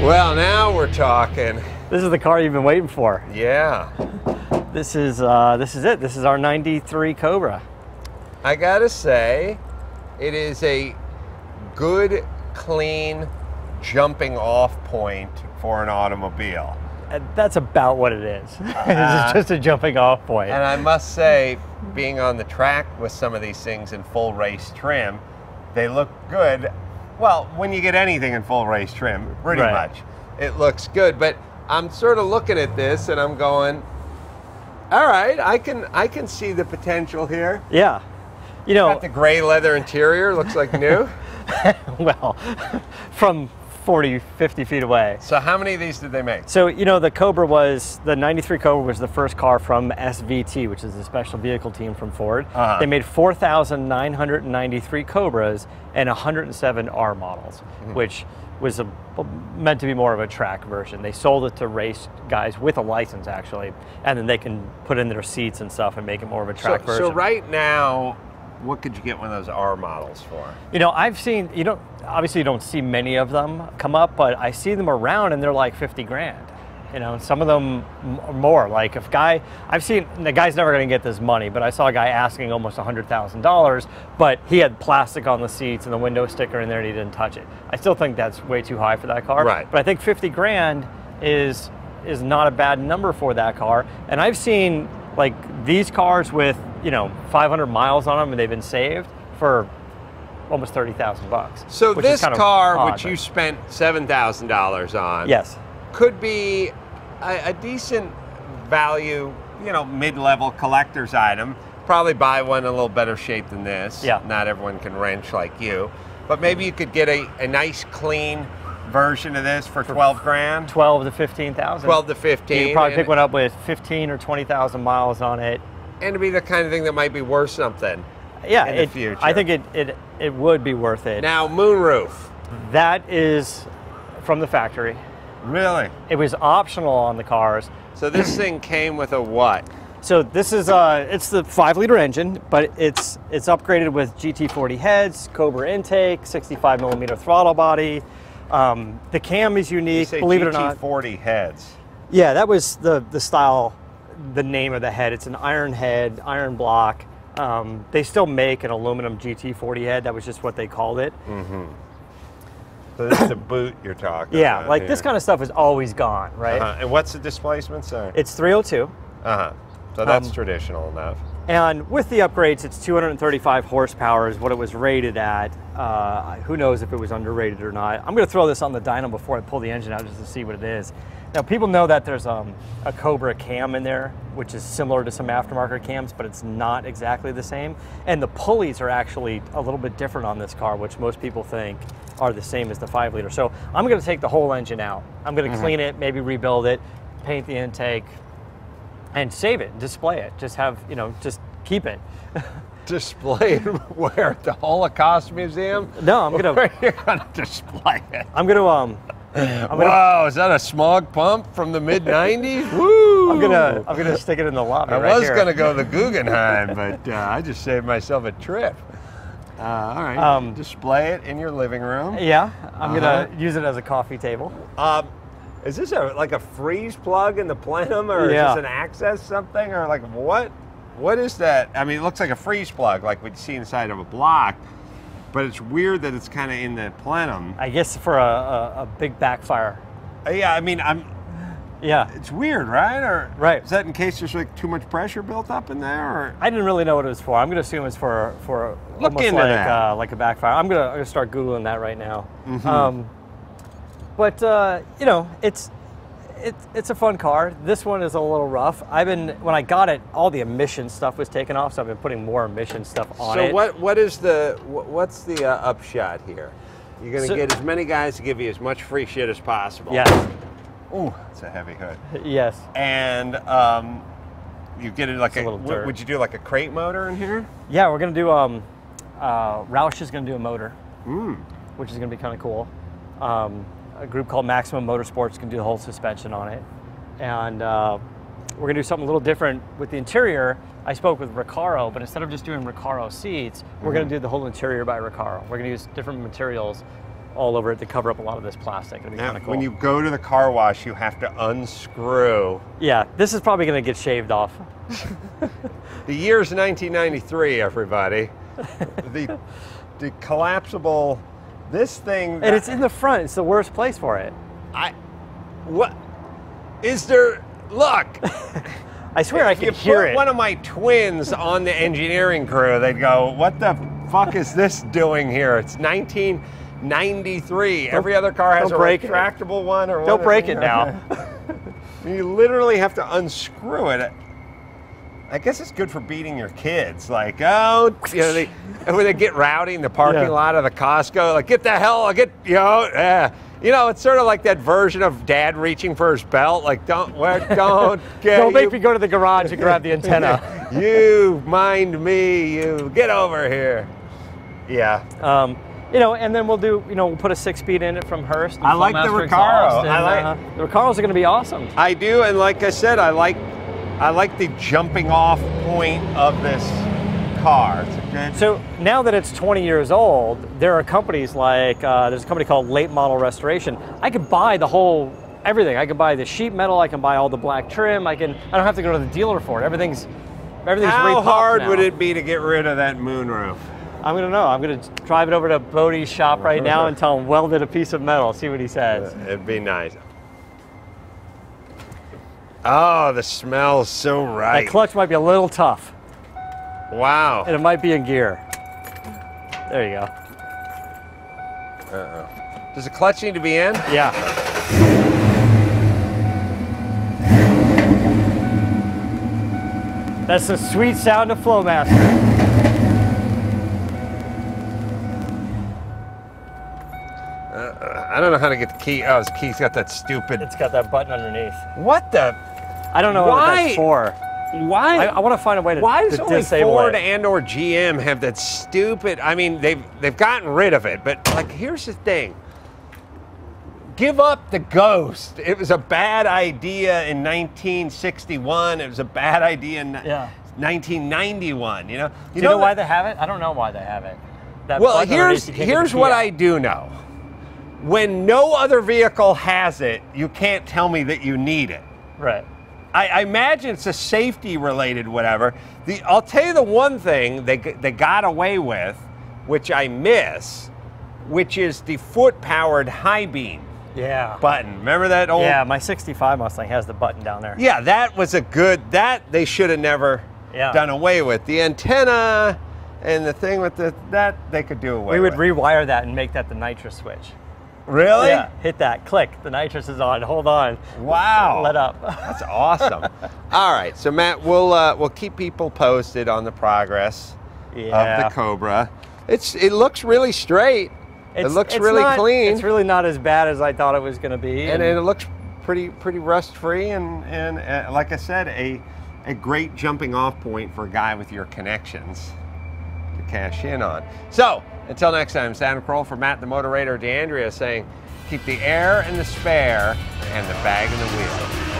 Well, now we're talking. This is the car you've been waiting for. Yeah. This is it. This is our 93 Cobra. I gotta say, it is a good, clean jumping off point for an automobile. And that's about what it is. It's just a jumping off point. And I must say, being on the track with some of these things in full race trim, they look good. Well, when you get anything in full race trim, pretty much, it looks good. But I'm sort of looking at this and I'm going, all right, I can see the potential here. Yeah. You know, got the gray leather interior, looks like new. Well, from 40, 50 feet away. So how many of these did they make? So, you know, the 93 Cobra was the first car from SVT, which is the special vehicle team from Ford. They made 4,993 Cobras and 107 R models, which was meant to be more of a track version. They sold it to race guys with a license, actually, and then they can put in their seats and stuff and make it more of a track version. So right now, what could you get one of those R models for? You know, I've seen, obviously you don't see many of them come up, but I see them around and they're like 50 grand. You know, some of them more. Like I've seen, the guy's never gonna get this money, but I saw a guy asking almost $100,000, but he had plastic on the seats and the window sticker in there and he didn't touch it. I still think that's way too high for that car. Right. But I think 50 grand is not a bad number for that car. And I've seen like these cars with, 500 miles on them and they've been saved for almost $30,000. So this car, which you spent $7,000 on, yes, could be a decent value, mid-level collector's item. Probably buy one in a little better shape than this. Yeah. Not everyone can wrench like you, but maybe you could get a nice, clean version of this for 12 grand. 12 to 15,000. 12 to 15. You could probably pick one up with 15 or 20,000 miles on it. And to be the kind of thing that might be worth something. Yeah, in the future. I think it would be worth it. Now, moonroof. That is from the factory. Really? It was optional on the cars. So this thing came with a what? So this is it's the 5-liter engine, but it's upgraded with GT40 heads, Cobra intake, 65 millimeter throttle body. The cam is unique. Believe it or not. GT40 heads. Yeah, that was the style, the name of the head. It's an iron head, iron block. They still make an aluminum GT40 head. That was just what they called it. So this is the boot you're talking yeah, about. Like here. this kind of stuff is always gone, right? And what's the displacement, sir? It's 302. So that's traditional enough. And with the upgrades, it's 235 horsepower is what it was rated at. Who knows if it was underrated or not. I'm going to throw this on the dyno before I pull the engine out just to see what it is. Now, people know that there's a Cobra cam in there, which is similar to some aftermarket cams, but it's not exactly the same. And the pulleys are actually a little bit different on this car, which most people think are the same as the 5-liter. So I'm going to take the whole engine out. I'm going to clean it, maybe rebuild it, paint the intake, and save it, display it. Just have, just keep it. Display it where? At the Holocaust Museum? No, I'm gonna. Where you're gonna display it? I'm gonna. Wow, is that a smog pump from the mid '90s? Woo! I'm gonna stick it in the lobby. I right was here. gonna go to the Guggenheim, but I just saved myself a trip. All right, display it in your living room. Yeah, I'm gonna use it as a coffee table. Is this like a freeze plug in the plenum, or is this an access something, or like what? What is that? I mean, it looks like a freeze plug, like we'd see inside of a block, but it's weird that it's kind of in the plenum. I guess for a big backfire. Yeah, I mean, yeah, it's weird, right? Or right? Is that in case there's like too much pressure built up in there? Or I didn't really know what it was for. I'm gonna assume it's for Look almost into like that. Like a backfire. I'm gonna start Googling that right now. But it's a fun car. This one is a little rough. When I got it, all the emission stuff was taken off, so I've been putting more emission stuff on it. So what's the upshot here? You're going to get as many guys to give you as much free shit as possible. Yes. Ooh, it's a heavy hood. Yes. And you get it like would you do like a crate motor in here? Yeah, we're going to do, Roush is going to do a motor, which is going to be kind of cool. A group called Maximum Motorsports can do the whole suspension on it. And we're gonna do something a little different with the interior. I spoke with Recaro, but instead of just doing Recaro seats, we're gonna do the whole interior by Recaro. We're gonna use different materials all over it to cover up a lot of this plastic. It'll be Now, kind of cool. when you go to the car wash, you have to unscrew. Yeah, this is probably going to get shaved off. The year's 1993, everybody. the collapsible, this thing. And it's in the front. It's the worst place for it. What is there? Look. I swear I If can you hear put it. one of my twins on the engineering crew, they'd go, "What the fuck is this doing here?" It's 1993. Every other car has a retractable one, or don't break it now. You literally have to unscrew it. I guess it's good for beating your kids. Like, oh, you know, when they get rowdy in the parking lot of the Costco, like, get the hell, you know, it's sort of like that version of Dad reaching for his belt. Like, don't make me go to the garage and grab the antenna. You mind me, you get over here. Yeah. You know, and then we'll do, you know, we'll put a 6-speed in it from Hurst. I like the Recaro. The Recaros are going to be awesome. I do, and like I said, I like the jumping off point of this car. It's a good. So now that it's 20 years old, there are companies like, there's a company called Late Model Restoration. I could buy the whole, everything. I could buy the sheet metal, I can buy all the black trim, I don't have to go to the dealer for it. Everything's How hard now. would it be to get rid of that moonroof? I'm gonna know. I'm gonna drive it over to Bodie's shop right now and tell him welded a piece of metal, see what he says. It'd be nice. Oh, the smells so right. That clutch might be a little tough. Wow. And it might be in gear. There you go. Uh-oh. Does the clutch need to be in? Yeah. That's the sweet sound of Flowmaster. I don't know how to get the key. Oh, his key's got that stupid. It's got that button underneath. What the? I don't know what that's for. Why? I want to find a way to Why does disable only Ford it. and/or GM have that stupid? I mean, they've gotten rid of it, but like, here's the thing. Give up the Ghost. It was a bad idea in 1961. It was a bad idea in 1991. You know. Do you know why they have it? I don't know why they have it. Well, here's what I do know. When no other vehicle has it, you can't tell me that you need it. Right. I imagine it's a safety related whatever. I'll tell you the one thing they got away with, which I miss, which is the foot powered high beam button. Remember that old? Yeah, my 65 Mustang has the button down there. Yeah, that was that they should have never done away with. The antenna and the thing with that they could do away with. We would rewire that and make that the nitrous switch. Really? Yeah, hit that, click, the nitrous is on, hold on. Wow. Let up. That's awesome. All right, so Matt, we'll keep people posted on the progress of the Cobra. It looks really straight. It looks really clean. It's really not as bad as I thought it was going to be. And it looks pretty rust-free and like I said, a great jumping off point for a guy with your connections to cash in on. So, until next time, Sam Kroll for Matt the Motorator, DeAndrea saying, keep the air in the spare and the bag in the wheel.